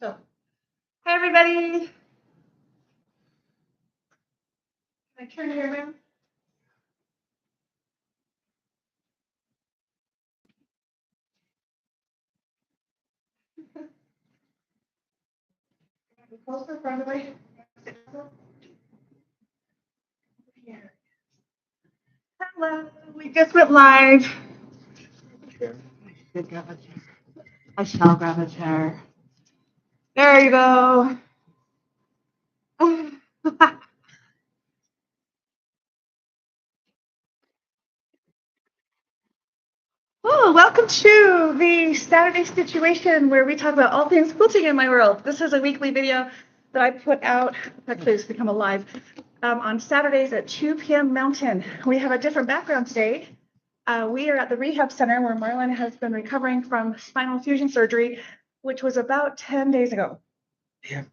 So, hi everybody. Can I turn here around? Closer, further away. Hello, we just went live. I shall grab a chair. There you go. Oh, welcome to the Saturday Stitch-uation, where we talk about all things quilting in my world. This is a weekly video that I put out, actually it's become alive, on Saturdays at 2 p.m. Mountain. We have a different background today. We are at the rehab center where Marlon has been recovering from spinal fusion surgery, which was about 10 days ago. Yeah.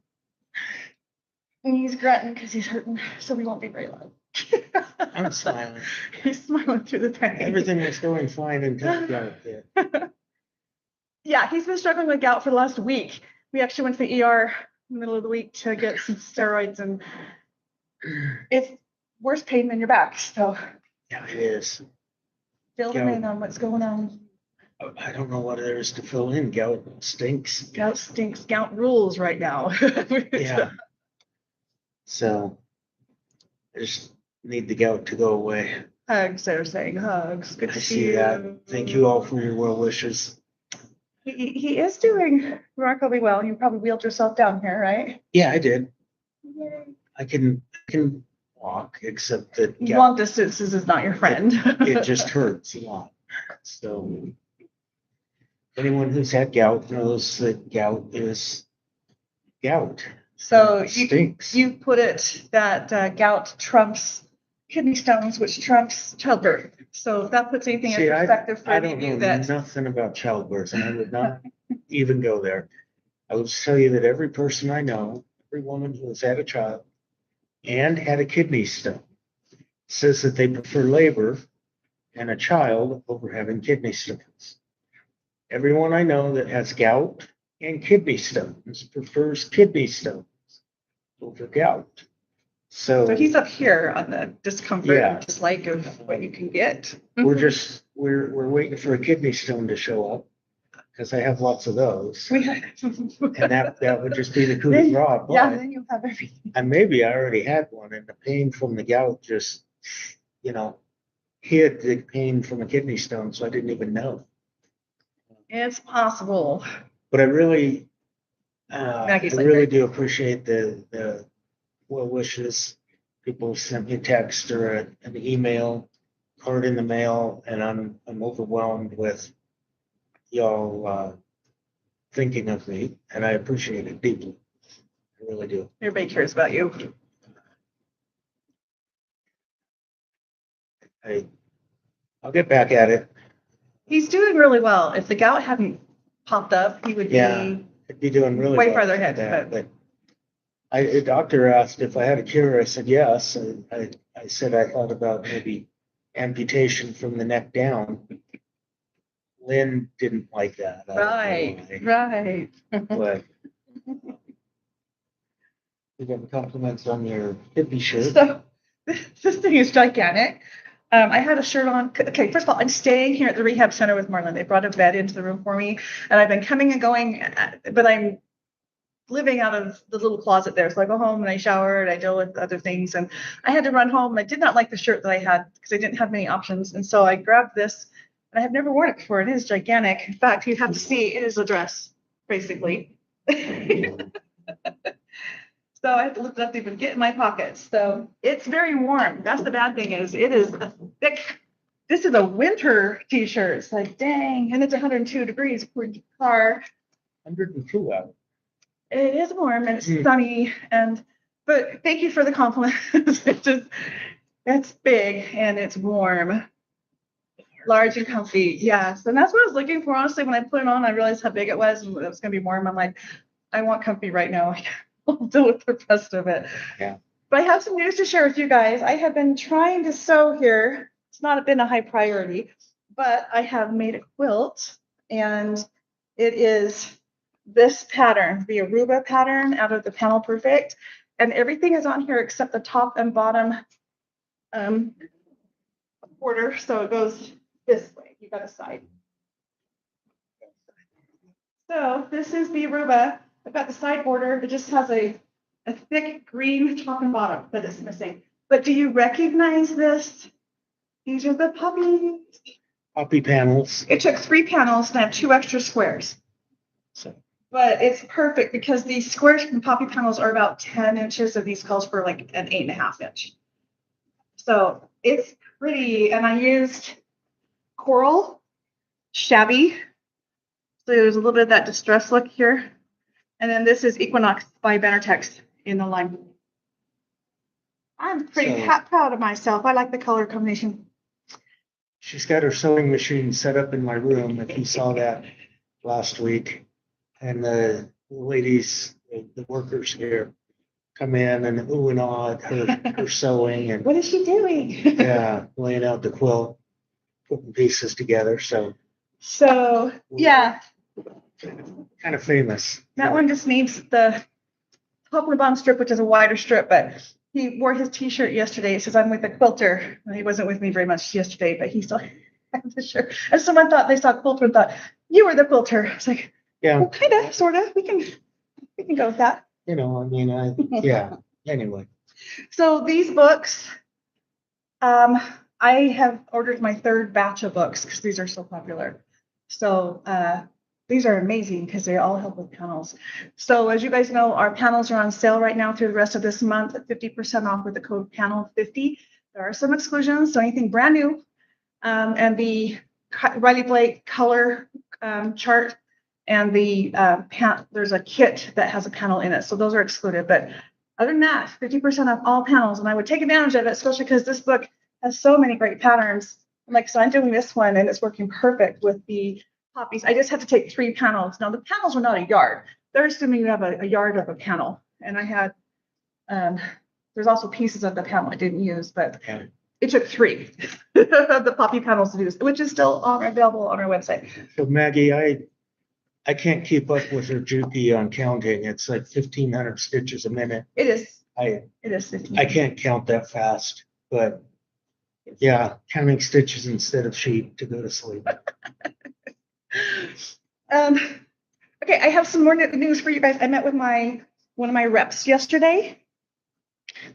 And he's grunting because he's hurting, so we won't be very loud. I'm smiling. He's smiling through the pain. Everything was going fine until you got there. Yeah, he's been struggling with gout for the last week. We actually went to the ER in the middle of the week to get some steroids, and it's worse pain than your back. So Yeah, it is. fill them in on what's going on. I don't know what there is to fill in. Gout stinks. Gout stinks. Gout rules right now. Yeah. So I just need the gout to go away. Hugs, they're saying hugs. Good I to see that. Thank you all for your well wishes. He is doing remarkably well. You probably wheeled yourself down here, right? Yeah, I did. Yay. I can walk, except that Long distances is not your friend. it just hurts a lot. So anyone who's had gout knows that gout is gout. So It stinks. you put it that gout trumps kidney stones, which trumps childbirth. So if that puts anything in perspective for I any don't of you know that nothing about childbirth, and I would not even go there. I will tell you that every person I know, every woman who has had a child and had a kidney stone, says that they prefer labor and a child over having kidney stones. Everyone I know that has gout and kidney stones prefers kidney stones over gout. so he's up here on the discomfort Yeah. and dislike of what you can get. we're waiting for a kidney stone to show up because I have lots of those. And that would just be the coup de grace. Yeah, then you have everything. And maybe I already had one, and the pain from the gout just, hid the pain from a kidney stone, so I didn't even know. It's possible. But I really Like, do appreciate the well wishes. People sent me a text or an email, card in the mail, and I'm overwhelmed with y'all thinking of me, and I appreciate it deeply. I really do. Everybody cares about you. I'll get back at it. He's doing really well. If the gout hadn't popped up, he would be I'd be doing really way well farther with ahead. that, but a doctor asked if I had a cure. I said yes. I said I thought about maybe amputation from the neck down. Lynn didn't like that. Right. But you got compliments on your hippie shirt. So this thing is gigantic. I had a shirt on. Okay, first of all, I'm staying here at the rehab center with Marlon. They brought a bed into the room for me, and I've been coming and going, but I'm living out of the little closet there. So I go home and I shower and I deal with other things. And I had to run home. I did not like the shirt that I had because I didn't have many options. And so I grabbed this, and I have never worn it before. It is gigantic. In fact, you have to see it is a dress, basically. So I have to lift it up to even get in my pockets. So it's very warm. That's the bad thing is it is a thick. This is a winter t-shirt. It's like, dang. And it's 102 degrees per car. 102 out. It is warm and it's sunny. But thank you for the compliment. It's big and it's warm. Large and comfy. Yes. And that's what I was looking for. Honestly, when I put it on, I realized how big it was and it was going to be warm. I'm like, I want comfy right now. I'll deal with the rest of it. Yeah. But I have some news to share with you guys. I have been trying to sew here. It's not been a high priority, but I have made a quilt and it is this pattern, the Aruba pattern out of the Panel Perfect. And everything is on here except the top and bottom border. So it goes this way. You got a side. So this is the Aruba. I've got the side border. It just has a thick green top and bottom that is missing. But do you recognize this? These are the puppies. Puppy panels. It took 3 panels and I have 2 extra squares. So But it's perfect because these squares from poppy panels are about 10 inches, and these calls for like an 8.5 inch. So it's pretty. And I used coral, shabby. So there's a little bit of that distress look here. And then this is Equinox by Bannertex in the line. I'm pretty proud of myself. I like the color combination. she's got her sewing machine set up in my room, if you saw that last week. And the ladies, the workers here come in and ooh and ah at her sewing and What is she doing? yeah, laying out the quilt, putting pieces together. So yeah, kind of famous. that one just needs the top and the bottom strip, which is a wider strip, but he wore his t-shirt yesterday. It says, I'm with a quilter. He wasn't with me very much yesterday, but he still had the shirt. And someone thought they saw a quilter and thought, you were the quilter. It's like, Yeah. well, kind of, sort of. We can go with that. You know, I mean, yeah. Anyway, So these books, I have ordered my 3rd batch of books because these are so popular. So these are amazing because they all help with panels. So as you guys know, our panels are on sale right now through the rest of this month at 50% off with the code panel50. There are some exclusions, so anything brand new, and the Riley Blake color chart, and the there's a kit that has a panel in it, so those are excluded. But other than that, 50% off all panels, and I would take advantage of it, especially because this book has so many great patterns. Like, so I'm doing this one, and it's working perfect with the poppies. I just had to take 3 panels. Now the panels are not a yard. They're assuming you have a yard of a panel, and I had there's also pieces of the panel I didn't use, but it took 3 of the poppy panels to do this, which is still available on our website. so Maggie, I can't keep up with her Juki on counting. It's like 1,500 stitches a minute. It is. It is 15. I can't count that fast, but yeah, counting stitches instead of sheep to go to sleep. Okay, I have some more news for you guys. I met with one of my reps yesterday.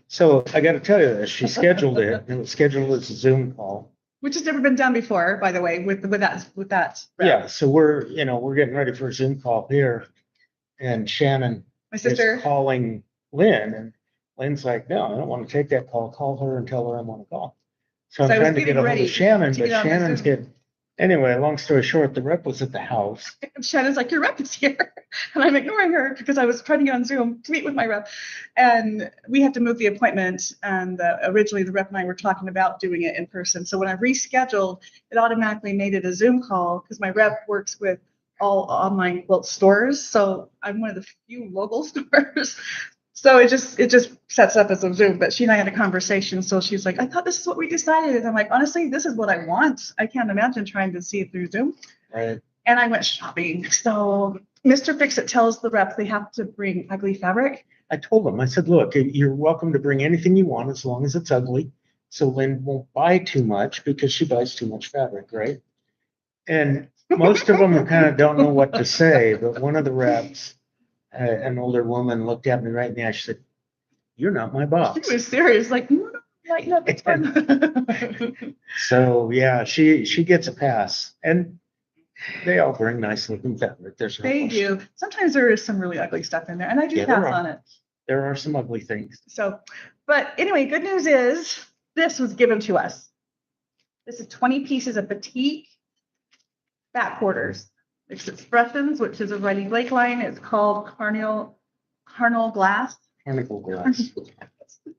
So I got to tell you this, she scheduled it. It was scheduled as a Zoom call. Which has never been done before, by the way, with that rep. Yeah, so we're getting ready for a Zoom call here, and Shannon My sister is calling Lynn, and Lynn's like, no, I don't want to take that call. Call her and tell her I want to call. So I'm trying to get a hold of Shannon, but Shannon's anyway, long story short, the rep was at the house. And Shannon's like, your rep is here. And I'm ignoring her because I was trying to get on Zoom to meet with my rep. And we had to move the appointment. And originally the rep and I were talking about doing it in person. So when I rescheduled, it automatically made it a Zoom call because my rep works with all online quilt stores. So I'm one of the few local stores. So it just sets up as a Zoom, but she and I had a conversation. So she's like, I thought this is what we decided. And I'm like, honestly, this is what I want. I can't imagine trying to see it through Zoom. Right. And I went shopping. So Mr. Fix It tells the rep they have to bring ugly fabric. I told them, I said, look, you're welcome to bring anything you want as long as it's ugly. So Lynn won't buy too much because she buys too much fabric, right? And most of them kind of don't know what to say, but one of the reps, an older woman, looked at me right in the eye. She said, you're not my boss. She was serious, like, no, lighten up, it's fun. So yeah, she gets a pass, and they all bring nice looking fabric. There's no They question. do. Sometimes there is some really ugly stuff in there, and I do pass on it. There are some ugly things. So, but anyway, good news is this was given to us. This is 20 pieces of batik back quarters. It's Expressions, which is a Riley Blake line. It's called Carnal Glass. Carnival glass.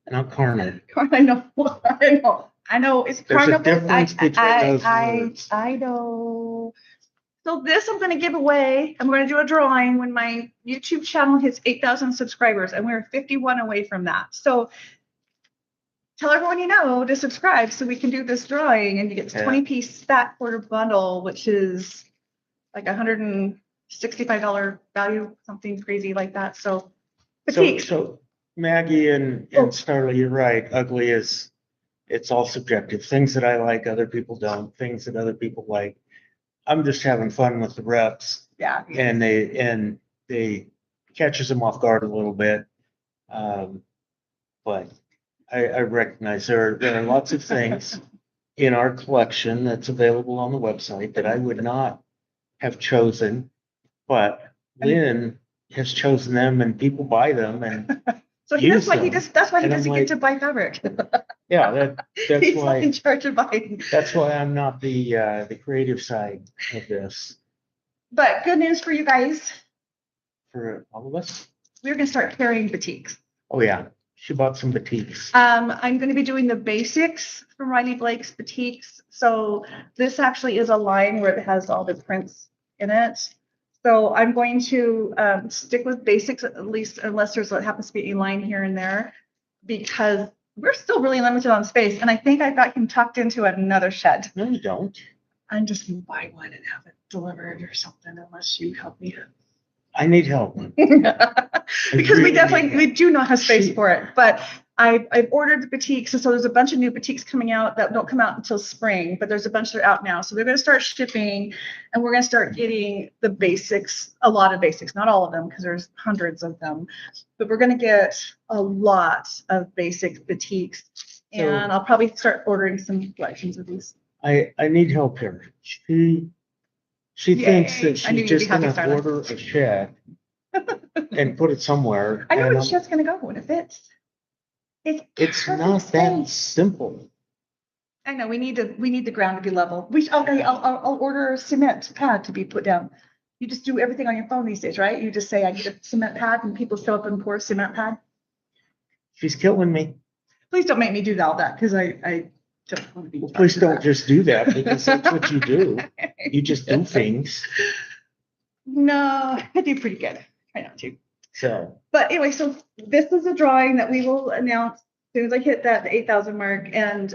Not carnal. I know. It's There's a carnival. difference between those words. I know. So this I'm going to give away. I'm going to do a drawing when my YouTube channel hits 8,000 subscribers, and we're 51 away from that. So tell everyone you know to subscribe so we can do this drawing, and you get this 20-piece fat quarter bundle, which is like $160 $65 value, something crazy like that. So batiks. So Maggie and Starla, you're right. Ugly is, it's all subjective. Things that I like, other people don't. Things that other people like. I'm just having fun with the reps, Yeah. and they catches them off guard a little bit. But I recognize there are lots of things in our collection that's available on the website that I would not have chosen, but Lynn has chosen them and people buy them and So use that's why them. that's why he And I'm doesn't like, get to buy fabric. yeah, that's He's not in why charge of buying. that's why I'm not the creative side of this But good news for you guys. for all of us. We're gonna start carrying batiks. Oh yeah, she bought some batiks. I'm going to be doing the basics from Riley Blake's batiks. So this actually is a line where it has all the prints in it. So I'm going to stick with basics, at least unless there's what happens to be a line here and there, because we're still really limited on space. And I think I've got him tucked into another shed. No, you don't. I'm just going to buy one and have it delivered or something, unless you help me. I need help. Because we do not have space for it. But I've ordered the batiks, and so there's a bunch of new batiks coming out that don't come out until spring, but there's a bunch that are out now. So they're going to start shipping, and we're going to start getting the basics, a lot of basics, not all of them, because there's hundreds of them, but we're going to get a lot of basic batiks, and I'll probably start ordering some collections of these. I need help here. She thinks that she's just going to order a shed and put it somewhere. I know where the shed's going to go when it fits. It's not that simple. I know we need the ground to be level. I'll order a cement pad to be put down. You just do everything on your phone these days, right? You just say I need a cement pad, and people show up and pour a cement pad. She's killing me. Please don't make me do all that, because I don't want to be. Well, please don't just do that, because that's what you do. You just do things. No, I do pretty good. Try not to. So. But anyway, so this is a drawing that we will announce as soon as I hit the 8,000 mark. And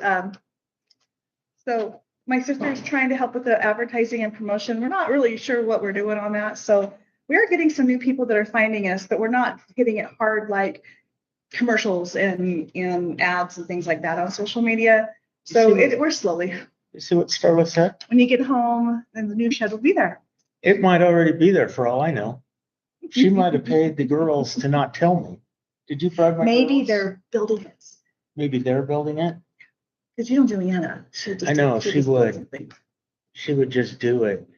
so my sister is trying to help with the advertising and promotion. We're not really sure what we're doing on that. So we are getting some new people that are finding us, but we're not hitting it hard like commercials and ads and things like that on social media. So we're slowly. You see what Starla said? When you get home, then the new shed will be there. It might already be there for all I know. She might have paid the girls to not tell me. Did you bribe my Maybe girls? they're building it. Maybe they're building it? Because you know Juliana. I know, she would. She would just do it.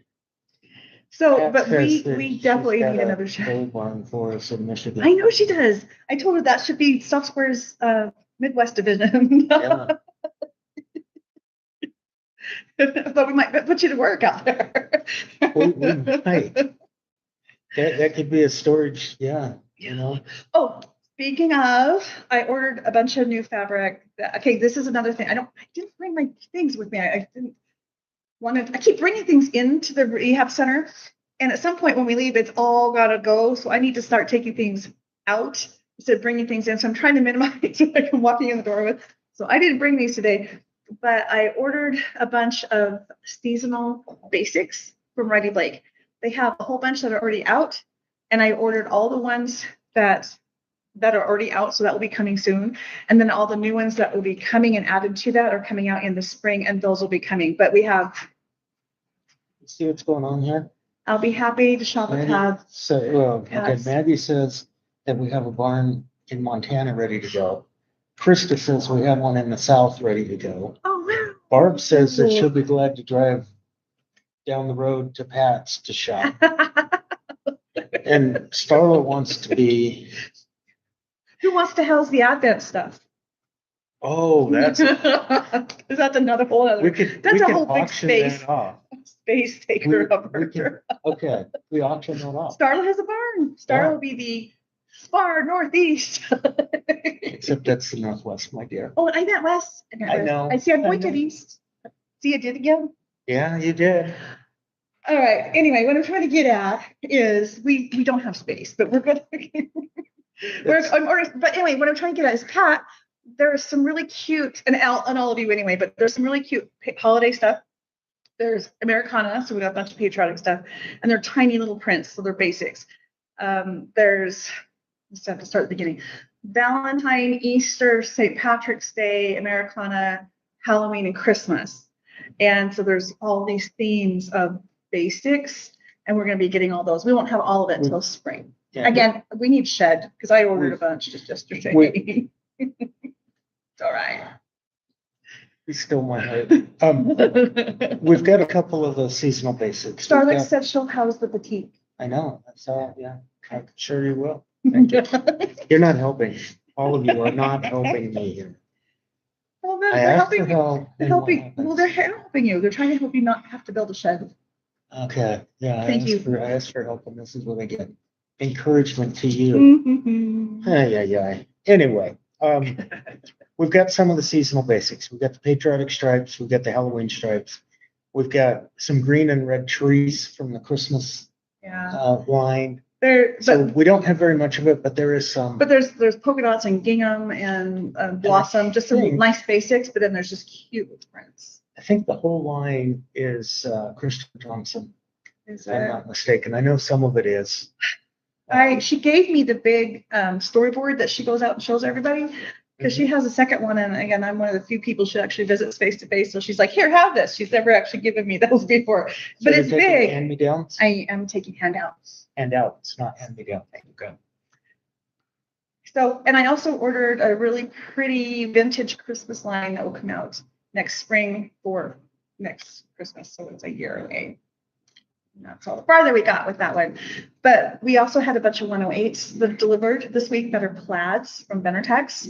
So, but we definitely need another shed. Barn for us in Michigan. I know she does. I told her that should be Softsquares Midwest division. Yeah. But we might put you to work out there. we might. That could be a storage, yeah, you know. Oh, speaking of, I ordered a bunch of new fabric. Okay, this is another thing. I didn't bring my things with me. I didn't want to. I keep bringing things into the rehab center, and at some point when we leave, it's all gotta go. So I need to start taking things out instead of bringing things in. So I'm trying to minimize what I'm walking in the door with. So I didn't bring these today, but I ordered a bunch of seasonal basics from Riley Blake. They have a whole bunch that are already out, and I ordered all the ones that are already out, so that will be coming soon. And then all the new ones that will be coming and added to that are coming out in the spring, and those will be coming. But we have. See what's going on here? I'll be happy to shop at pads. So, okay, Maggie says that we have a barn in Montana ready to go. Krista says we have one in the south ready to go. Oh, wow. Barb says that she'll be glad to drive down the road to Pat's to shop. And Starla wants to be. Who wants to house the Advent stuff? Oh, that's. That's another whole other. That's a whole big space. Space taker. Okay, we auction that off. Starla has a barn. Starla will be the far northeast. Except that's the northwest, my dear. Oh, I meant west. I know. I see. I pointed east. See, I did again. Yeah, you did. All right. Anyway, what I'm trying to get at is we don't have space, but we're good. But anyway, what I'm trying to get at is Pat. There is some really cute, and all of you anyway, but there's some really cute holiday stuff There's Americana, so we got a bunch of patriotic stuff, and they're tiny little prints, so they're basics. There's, let's have to start at the beginning. Valentine, Easter, St. Patrick's Day, Americana, Halloween, and Christmas. And so there's all these themes of basics, and we're going to be getting all those. We won't have all of it until spring. Yeah. Again, we need shed because I ordered a bunch just yesterday. It's all right. We still might have. We've got a couple of the seasonal basics. Starlight said she'll house the boutique. I know. So yeah, I'm sure you will. Thank you. You're not helping. All of you are not helping me here. Well, I they're asked helping for you. help. They're helping. Well, they're helping you. They're trying to help you not have to build a shed. Okay. Yeah. Thank you. I asked for help, and this is what I get. Encouragement to you. Mm-hmm. Yeah. Anyway, we've got some of the seasonal basics. We've got the patriotic stripes. We've got the Halloween stripes. We've got some green and red trees from the Christmas line. So we don't have very much of it, but there is some. But there's polka dots and gingham and blossom, just some nice basics. But then there's just cute prints. I think the whole line is Christopher Johnson. If I'm not mistaken. I know some of it is. She gave me the big storyboard that she goes out and shows everybody because she has a second one. And again, I'm one of the few people she actually visits face to face. So she's like, here, have this. She's never actually given me those before, but it's big. Hand-me-downs? I am taking handouts. Handouts, not hand-me-down. Okay. So, and I also ordered a really pretty vintage Christmas line that will come out next spring for next Christmas. So it's a year away. And that's all the farther we got with that one. But we also had a bunch of 108s that delivered this week that are plaids from Benertex.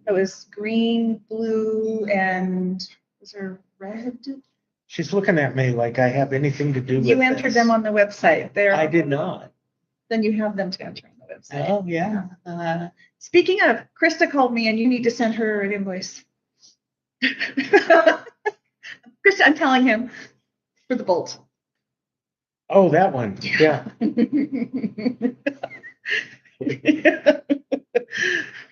It was green, blue, and was there red? She's looking at me like I have anything to do with You entered them on the website. I did not. Then you have them to enter on the website. Oh, yeah. Speaking of, Krista called me and you need to send her an invoice. Krista, I'm telling him for the bolt. Oh, that one. Yeah.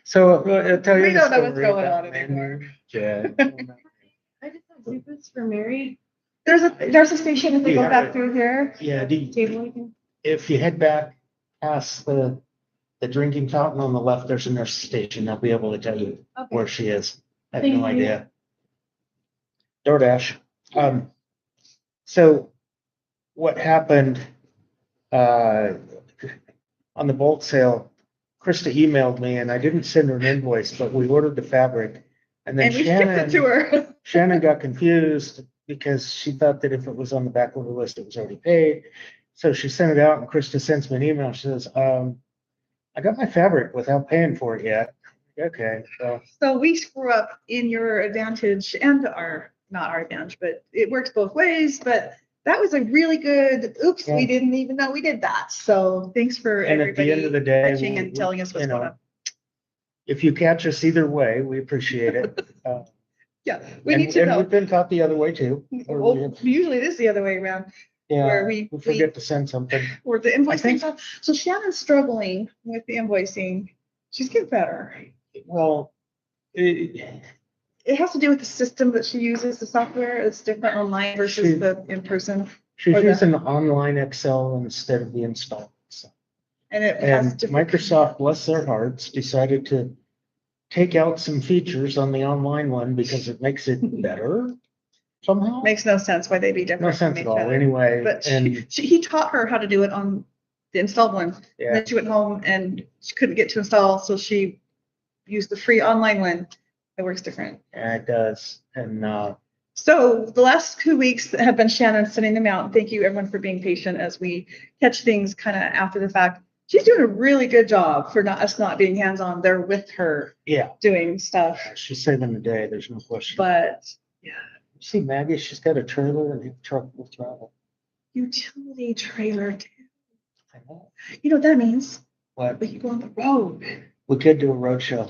So I'll tell you. We don't know what's story going about on anymore. Yeah. I just have Zupas for Mary. There's a station if we go back through here. Yeah. Table. If you head back past the drinking fountain on the left, there's a nurse station. They'll be able to tell you where she is. I have Thank no you. idea. DoorDash. So what happened on the bulk sale, Krista emailed me and I didn't send her an invoice, but we ordered the fabric. And then And we shipped it to her. Shannon got confused because she thought that if it was on the back order list, it was already paid. So she sent it out and Krista sends me an email. She says, I got my fabric without paying for it yet. Okay. So we screw up in your advantage and not our advantage, but it works both ways. But that was a really good, oops, we didn't even know we did that. So thanks for everybody at the end of the day, watching and telling us what's going on. If you catch us either way, we appreciate it. Yeah, we need to and know. we've been caught the other way too. Well, usually it is the other way around. Yeah, where we forget to send something. Or the invoicing. So Shannon's struggling with the invoicing. She's getting better. Well, It has to do with the system that she uses, the software. It's different online versus the in-person. She's using online Excel instead of the install. And it has different. Microsoft, bless their hearts, decided to take out some features on the online one because it makes it better somehow. Makes no sense why they'd be different. No sense at all. Anyway, but he taught her how to do it on the installed one. Yeah. And then she went home and she couldn't get to install, so she used the free online one. It works different. Yeah, it does. And so the last 2 weeks have been Shannon sending them out. Thank you everyone for being patient as we catch things kind of after the fact. She's doing a really good job for us not being hands-on there with her. Yeah. Doing stuff. She's saving the day. There's no question. But yeah. You see Maggie, she's got a trailer and a truck with travel. Utility trailer too. I know. You know what that means? What? We can go on the road. We could do a road show.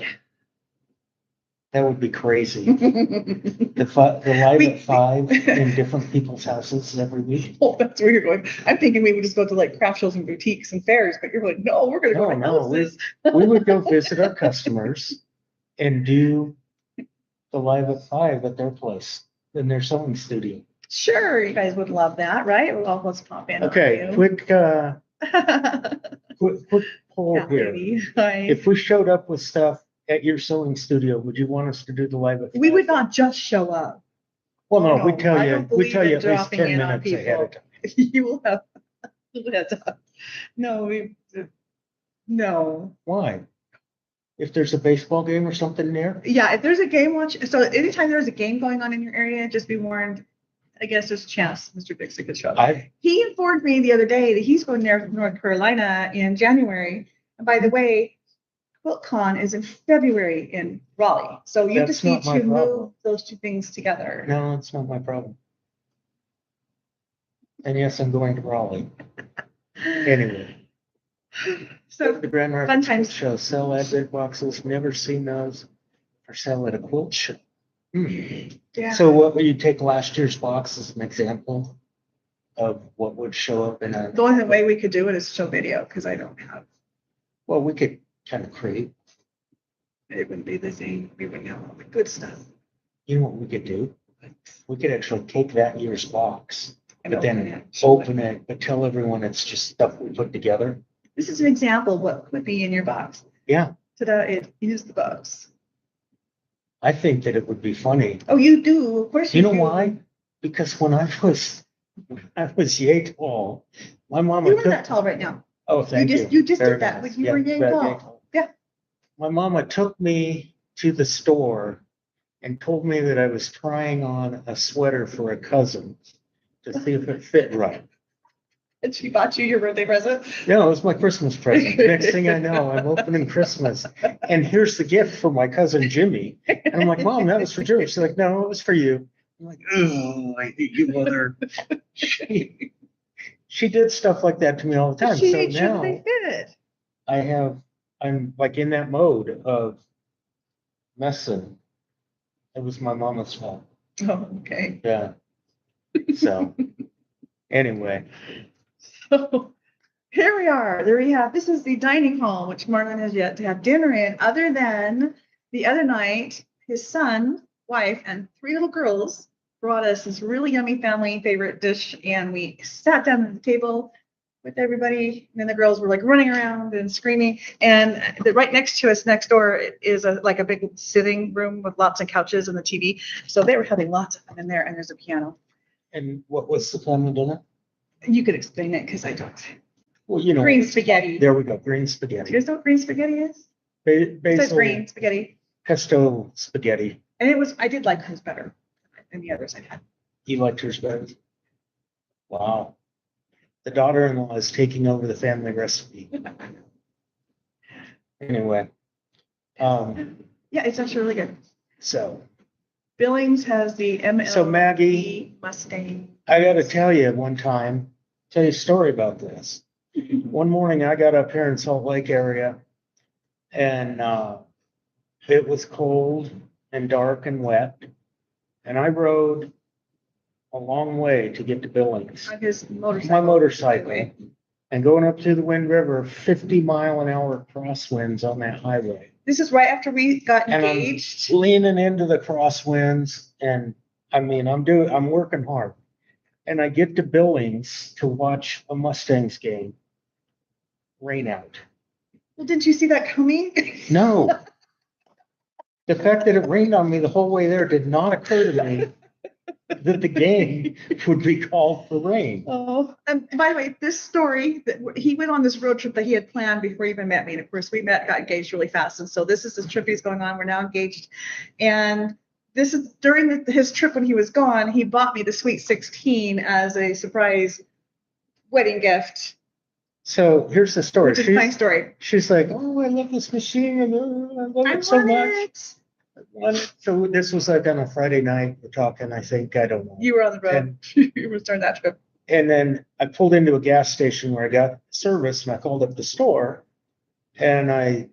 That would be crazy. The live at 5 in different people's houses every week. Oh, that's where you're going. I'm thinking we would just go to like craft shows and boutiques and fairs, but you're like, no, we're going to go to houses. We would go visit our customers and do the live at 5 at their place in their sewing studio. Sure, you guys would love that, right? Well, let's pop in. Okay, quick poll Cat here. lady. Hi. If we showed up with stuff at your sewing studio, would you want us to do the live? We would not just show up. Well, no, we No, tell I you, don't we tell believe you in at least dropping 10 in on minutes ahead of people. time. You will have. No, no. Why? If there's a baseball game or something near? Yeah, if there's a game watch, so anytime there's a game going on in your area, just be warned. I guess there's a chance Mr. Fix It could show up. He informed me the other day that he's going there to North Carolina in January. And by the way, QuiltCon is in February in Raleigh. So you That's just need not my to move problem. those two things together. No, it's not my problem. And yes, I'm going to Raleigh. Anyway, So the Grand fun Rapids times. show, sell advent boxes, never seen those for sale at a quilt show. Yeah. So what would you take last year's box as an example of what would show up in a? The only way we could do it is show video because I don't have, Well, we could kind of create. it wouldn't be the same. We wouldn't have all the good stuff. You know what we could do? We could actually take that year's box, And but then open it, but tell everyone it's just stuff we put together. This is an example of what would be in your box. Yeah, Ta-da, it is the box. I think that it would be funny. Oh, you do, of course You know do. why? Because when I was yay tall, my mama You are took. that tall right now. Oh, thank you. You just Very did that nice. when you Yeah, were yay that tall. Yeah. My mama took me to the store and told me that I was trying on a sweater for a cousin to see if it fit right. And she bought you your birthday present. No, it was my Christmas present. Next thing I know, I'm opening Christmas, and here's the gift for my cousin Jimmy. And I'm like, Mom, that was for Jimmy. She's like, no, it was for you. I'm like, oh, I hate you, mother. She did stuff like that to me all the time. She So made sure that now they fit. I'm like in that mode of messing. It was my mama's fault. Oh, okay. Yeah. So anyway, So here we are. There we have, this is the dining hall, which Marlon has yet to have dinner in, other than the other night, his son, wife, and 3 little girls brought us this really yummy family favorite dish, and we sat down at the table with everybody, and then the girls were like running around and screaming, and right next to us, next door, is like a big sitting room with lots of couches and the TV, so they were having lots of fun in there, and there's a piano. and what was the family dinner? You could explain it, because I don't. Well, you know. Green spaghetti. There we go, green Do spaghetti. you guys know what green spaghetti is? It says Basil green spaghetti. pesto spaghetti. And it was, I did like hers better than the others I've had. You liked yours better? Wow. The daughter-in-law is taking over the family recipe. Anyway, Yeah, it's actually really good. so Billings has the ML. So Maggie- Mustang. I gotta tell you tell you a story about this. One morning I got up here in Salt Lake area and it was cold and dark and wet. And I rode a long way to get to Billings. On his motorcycle. My motorcycle. And going up to the Wind River, 50-mile-an-hour crosswinds on that highway. This is right after we got And I'm engaged. leaning into the crosswinds and I'm working hard. And I get to Billings to watch a Mustangs game. Rain out. Well, didn't you see that coming? No. The fact that it rained on me the whole way there did not occur to me that the game would be called for rain. Oh, and by the way, this story, that he went on this road trip that he had planned before he even met me. And of course, got engaged really fast. And so this is his trip he's going on. We're now engaged. And this is during his trip when he was gone, he bought me the Sweet 16 as a surprise wedding gift. So here's the story. Which is a funny story. She's like, oh, I love this machine. And I love I it so want much. it. So this was like on a Friday night. We're talking, I think, I don't know. You were on the road. You were starting that trip. And then I pulled into a gas station where I got service and I called up the store and I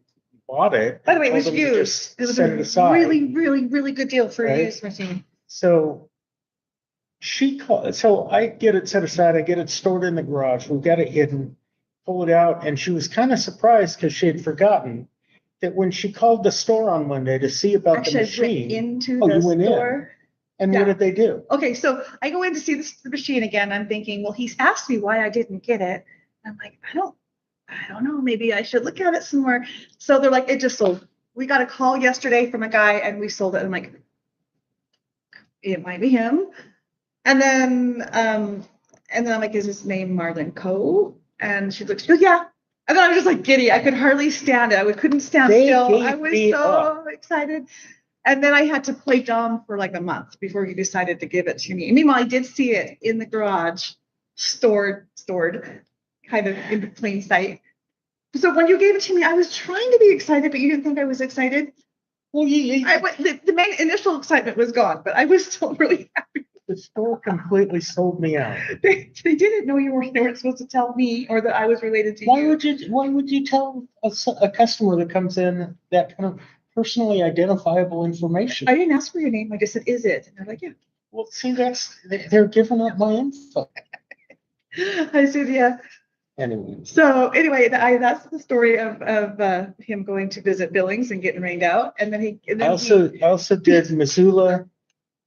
bought it. By the way, it was Told them to just used. It was set it a aside. really, really, really good deal for a Right? used machine. So she called, so I get it set aside, I get it stored in the garage, we've got it hidden, pull it out, and she was kind of surprised because she had forgotten that when she called the store on Monday to see about Actually, the I went machine. into Oh, the you went in. store And Yeah. what did they do? Okay, so I go in to see the machine again. I'm thinking, well, he's asked me why I didn't get it. I'm like, I don't know. Maybe I should look at it some more. So they're like, it just sold. We got a call yesterday from a guy and we sold it. I'm like, it might be him. And then I'm like, is his name Marlon Coe? And she goes, yeah. And then I was just like giddy. I could hardly stand it. I couldn't stand They still. gave I was me so excited. And then I had to play dumb for like a month before he decided to give it to me. Meanwhile, I did see it in the garage, stored, kind of in plain sight. So when you gave it to me, I was trying to be excited, but you didn't think I was excited. Well, The main initial excitement was gone, but I was still really happy. the store completely sold me out. They didn't know you weren't supposed to tell me or that I was related to Why you. would you tell a customer that comes in that kind of personally identifiable information? I didn't ask for your name. I just said, is it? And they're like, yeah. Well, see, they're giving up my info. I said, yeah. Anyway, So anyway, that's the story of him going to visit Billings and getting rained out. And then I also did Missoula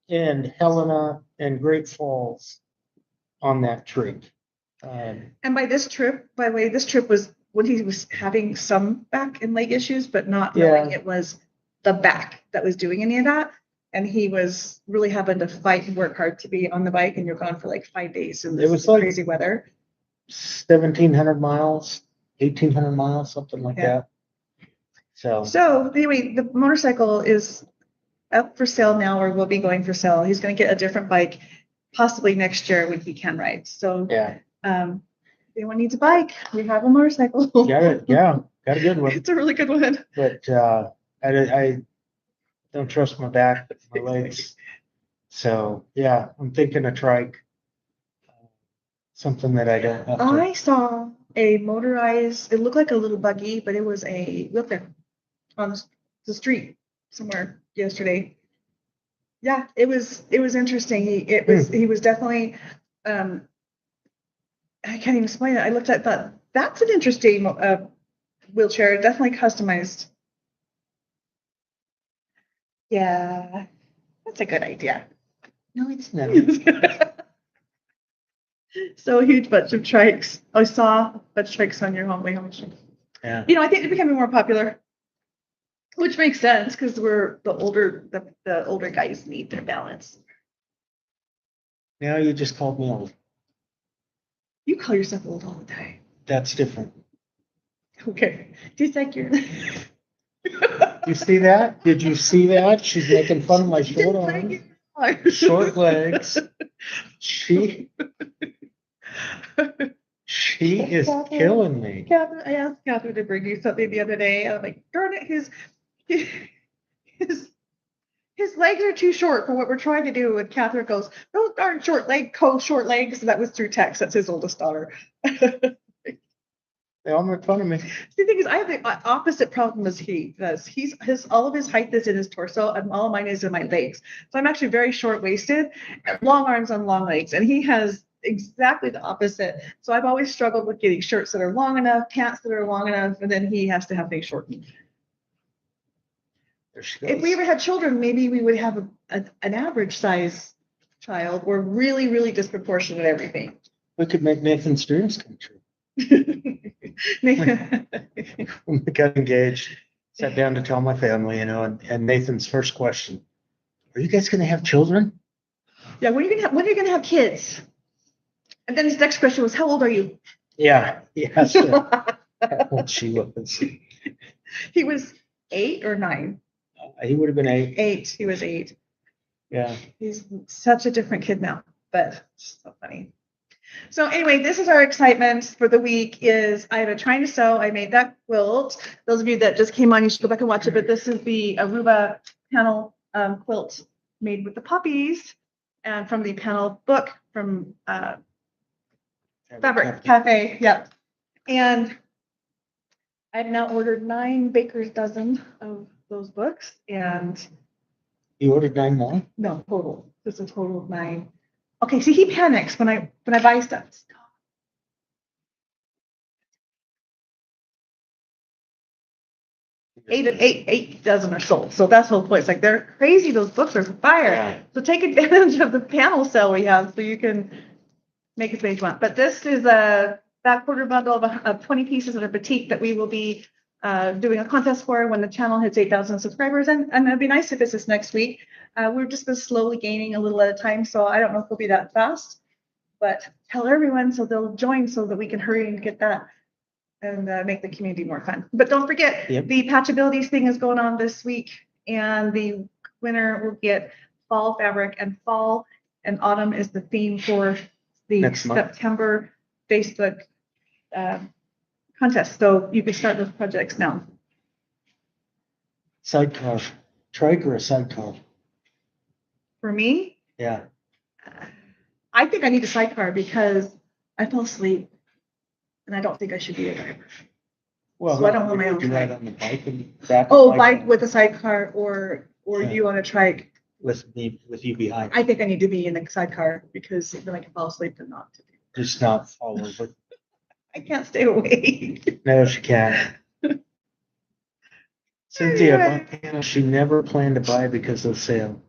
and Helena and Great Falls on that trip. And by the way, this trip was when he was having some back and leg issues, but not knowing it was the back that was doing any of that. And he was really having to fight and work hard to be on the bike, and you're gone for like 5 days in this It was like crazy weather. 1,700 miles, 1,800 miles, something like Yeah. that. So So anyway, the motorcycle is up for sale now, or will be going for sale. He's going to get a different bike possibly next year when he can ride. So yeah, if anyone needs a bike, we have a motorcycle. got a good one. It's a really good one. But I don't trust my back, but my legs. So yeah, I'm thinking a trike, something that I don't have to. I saw a motorized, it looked like a little buggy, but it was a wheelchair on the street somewhere yesterday. Yeah, it was interesting. He was definitely, I can't even explain it. I looked at that. That's an interesting wheelchair, definitely customized. Yeah, that's a good idea. No, it's not. So a huge bunch of trikes. I saw a bunch of trikes on your way home. Yeah. You know, I think they're becoming more popular, which makes sense because we're the older guys need their balance. Now you just called me old. You call yourself old all the time. That's different. Okay. Just like you're. You see that? Did you see that? She's making fun of my short arms, short legs. She is killing me. Catherine, I asked Catherine to bring you something the other day. I'm like, darn it, his legs are too short for what we're trying to do. And Catherine goes, those darn short legs. And that was through text. That's his oldest daughter. They all make fun of me. The thing is, I have the opposite problem as he does. All of his height is in his torso, and all of mine is in my legs. So I'm actually very short-waisted, long arms and long legs, and he has exactly the opposite. So I've always struggled with getting shirts that are long enough, pants that are long enough, and then he has to have things shortened. There she goes. If we ever had children, maybe we would have an average size child. We're really, really disproportionate at everything. We could make Nathan's dreams come true. Nathan. When we got engaged, sat down to tell my family, and Nathan's first question, are you guys going to have children? Yeah, when are you gonna have kids? And then his next question was, how old are you? Yeah, he asked her how old she was. He was 8 or 9. He would have been 8. 8. He was 8. Yeah. He's such a different kid now, but it's so funny. So anyway, this is our excitement for the week. Is I have trying to sew. I made that quilt. Those of you that just came on, you should go back and watch it. But this is the Aruba panel quilt made with the puppies, and from the panel book from Fabric Cafe. Yep. And I've now ordered 9 baker's dozen of those books, and You ordered 9 more? no, total. This is a total of 9. Okay, see, he panics when I buy stuff. eight dozen are sold. So that's the whole point. It's like they're crazy. Those books are fire. Yeah. So take advantage of the panel sale we have so you can make it as you want. But this is a back quarter bundle of 20 pieces of a batik that we will be doing a contest for when the channel hits 8,000 subscribers. And it'd be nice if it's this next week. We're just been slowly gaining a little at a time. So I don't know if it'll be that fast, but tell everyone so they'll join so that we can hurry and get that and make the community more fun. But don't forget, the Patchabilities thing is going on this week, and the winner will get fall fabric, and fall and autumn is the theme for the Next month. September Facebook contest. So you can start those projects now. Sidecar. Trike or a sidecar? For me, Yeah. I think I need a sidecar because I fall asleep and I don't think I should be a driver. Well, So I don't want my own you ride trike. on the bike and back. Oh, bike with a sidecar or Yeah. you on a trike. With me, with you behind. I think I need to be in the sidecar because then I can fall asleep and not. Just not fall over. I can't stay awake. No, she can't. Cynthia bought panels she never planned to buy because of sale.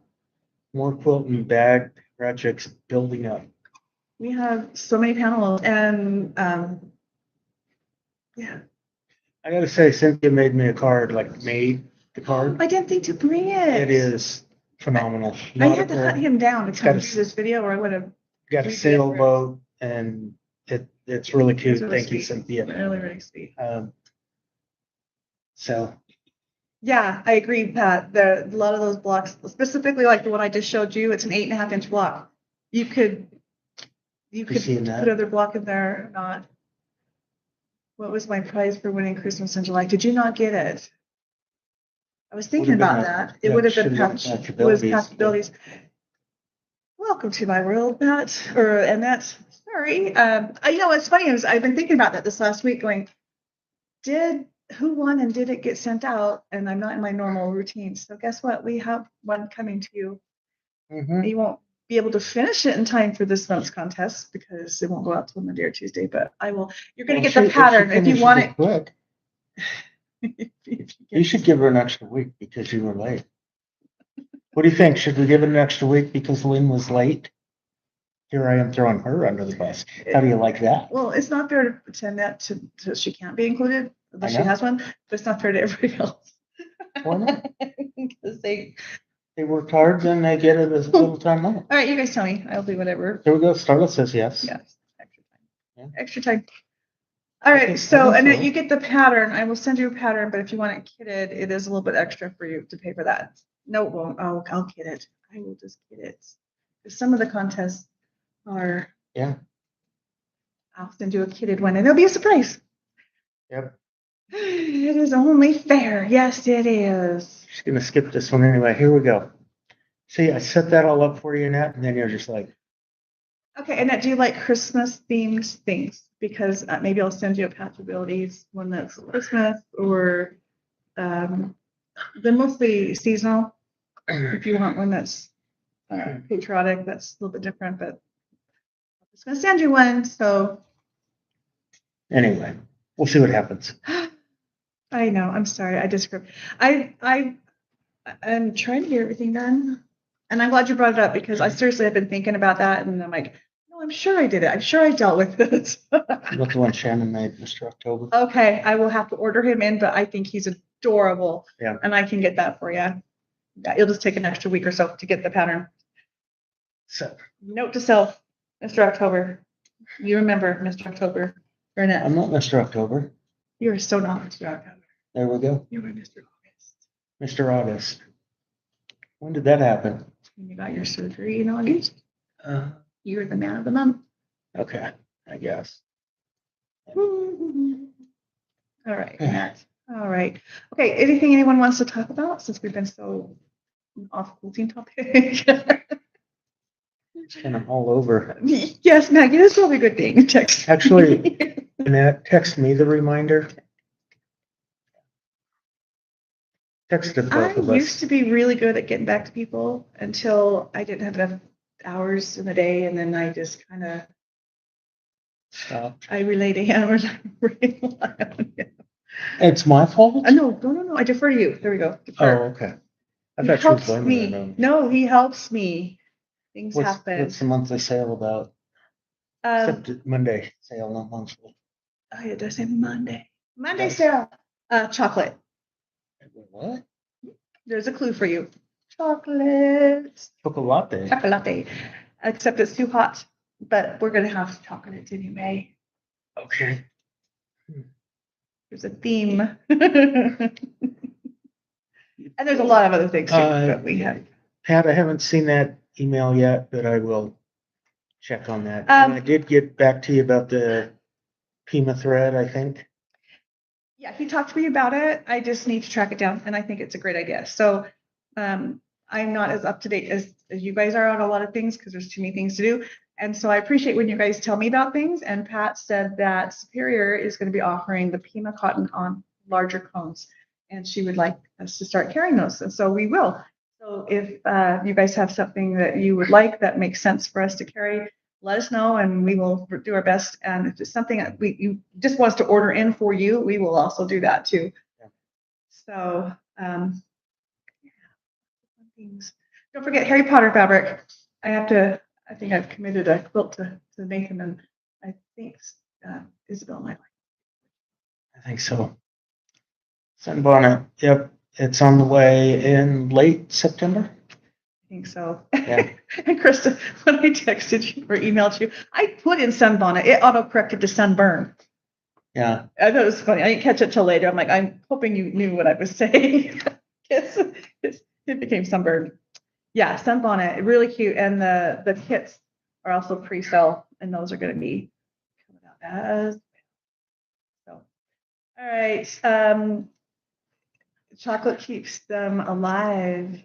More quilting bag projects building up. We have so many panels and yeah. I gotta say, Cynthia made me a card, like made the card. I didn't think to bring it. It is phenomenal. I had to hunt him down to It's come got do a- this video or I would have. Got a we did. sailboat and it's really cute. Really Thank you, sweet. Cynthia. Really, really sweet. So Yeah, I agree, Pat. A lot of those blocks, specifically like the one I just showed you, it's an 8.5 inch block. You could seeing that? put other block in there or not. What was my prize for winning Christmas in July? Did you not get it? I was thinking Would've been about a- that. It yeah, would have been should've been patch, it was Patchabilities. Patchabilities. Welcome to my world, Pat, or Annette. Sorry. You know what's funny is I've been thinking about that this last week, going, who won and did it get sent out? And I'm not in my normal routine. So guess what? We have one coming to you. mhm. You won't be able to finish it in time for this month's contest because it won't go out till Monday or Tuesday, but I will. You're going to Well, get the if she pattern if you finishes want it. quick, you should give her an extra week because you were late. What do you think? Should we give it an extra week because Lynn was late? Here I am throwing her under the bus. How do you like that? Well, it's not fair to pretend that so she can't be included unless she know. has one, but it's not fair to everybody else. Why not? Because they. They worked hard, then they get it as a little time off. All right, you guys tell me. I'll do whatever. There we go. Starla says yes. Yes, extra time. Yeah. Extra time. All I right, think so so. Annette, you get the pattern. I will send you a pattern, but if you want it kitted, it is a little bit extra for you to pay for that. No, it won't. Oh, I'll kit it. I will just kit it. 'Cause some of the contests are. Yeah. I'll send you a kitted one, and it'll be a surprise. Yep. It is only fair. Yes, it is. Just gonna skip this one anyway. Here we go. See, I set that all up for you, Annette, and then you're just like, Okay, Annette, do you like Christmas themed things? Because maybe I'll send you a Patchabilities one that's Christmas or they're mostly seasonal. If you want one that's patriotic, that's a little bit different, but I'm just gonna send you one. So anyway, we'll see what happens. I know, I'm sorry, I just I'm trying to get everything done. And I'm glad you brought it up because I seriously have been thinking about that and I'm like, no, I'm sure I did it. I'm sure I dealt with it. Look the one Shannon made, Mr. October. Okay, I will have to order him in, but I think he's adorable. Yeah. And I can get that for you. Yeah, it'll just take an extra week or so to get the pattern. So Note to self, Mr. October. You remember Mr. October. Burnett. I'm not Mr. October. You are so not Mr. October. There we go. You were Mr. August. Mr. August. When did that happen? When you got your surgery in August, Uh, you were the man of the month. okay, I guess. All right, Matt. All right. Okay, anything anyone wants to talk about since we've been so off quilting topic? It's kind of all over. Yes, Maggie, that's probably a good thing. Text. Actually, Annette, text me the reminder. Texted I both of used us. to be really good at getting back to people until I didn't have enough hours in the day, and then I just kind of Stop. I relay to him or rely on him. It's my fault? No. I defer to you. There we go. Oh, Defer. okay. I He thought you were helps blaming it me. on me. No, he helps me. Things happen. What's the monthly sale about? Except Monday sale, not monthly. Oh, yeah, did I say Monday? Monday Yes. sale. Chocolate. What? There's a clue for you. Chocolate. Chocolate. Chocolate. Except it's too hot, but we're gonna have chocolate anyway. Okay. There's a theme. And there's a lot of other things too that we have. Pat, I haven't seen that email yet, but I will check on that. And I did get back to you about the Pima thread, I think. Yeah, he talked to me about it. I just need to track it down, and I think it's a great idea. So I'm not as up to date as you guys are on a lot of things because there's too many things to do. And so I appreciate when you guys tell me about things. And Pat said that Superior is going to be offering the Pima cotton on larger cones, and she would like us to start carrying those. And so we will. So if you guys have something that you would like that makes sense for us to carry, let us know and we will do our best. And if it's something that you just want us to order in for you, we will also do that too. Yeah. So things. Don't forget Harry Potter fabric. I think I've committed a quilt to Nathan, and I think Isabel might like. I think so. Sunbonnet, yep, it's on the way in late September. I think so. Yeah. And Krista, when I texted you or emailed you, I put in sunbonnet. It auto-corrected to sunburn. Yeah. I thought it was funny. I didn't catch it till later. I'm like, I'm hoping you knew what I was saying. It became sunburn. Yeah, sunbonnet, really cute. And the kits are also pre-sale, and those are going to be coming out as well. So, all right. Chocolate keeps them alive.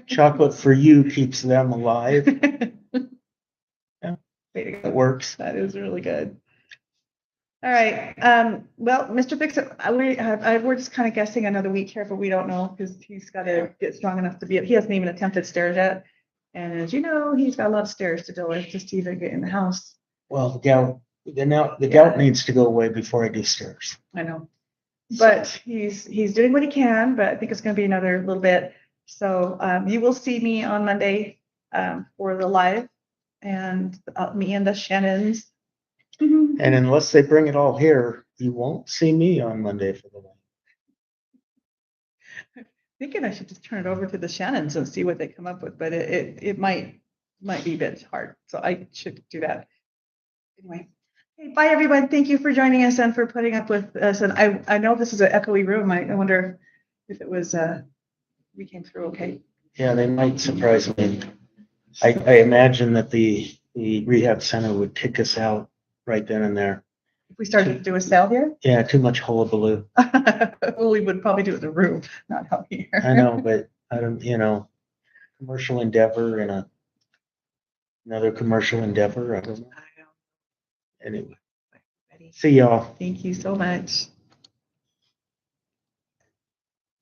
Chocolate for you keeps them alive. Yeah. It works. That is really good. All right. Well, Mr. Fix It, we're just kind of guessing another week here, but we don't know because he's got to get strong enough to be. He hasn't even attempted stairs yet, and as you know, he's got a lot of stairs to deal with just to even get in the house. Well, the gout needs to go away before I do stairs. I know, but he's doing what he can. But I think it's going to be another little bit. So you will see me on Monday for the live, and me and the Shannons. And unless they bring it all here, you won't see me on Monday for the live. Thinking I should just turn it over to the Shannons and see what they come up with, but it might be a bit hard. So I should do that. Anyway, okay, bye everyone. Thank you for joining us and for putting up with us. And I know this is an echoey room. I wonder if it was we came through okay. Yeah, they might surprise me. I imagine that the rehab center would kick us out right then and there. If we started to do a sale here, Yeah, too much hullabaloo. well, we would probably do it in the room, not out here. I know, but I don't, commercial endeavor and another commercial endeavor. I don't know. I know. Anyway, Ready. see y'all. Thank you so much.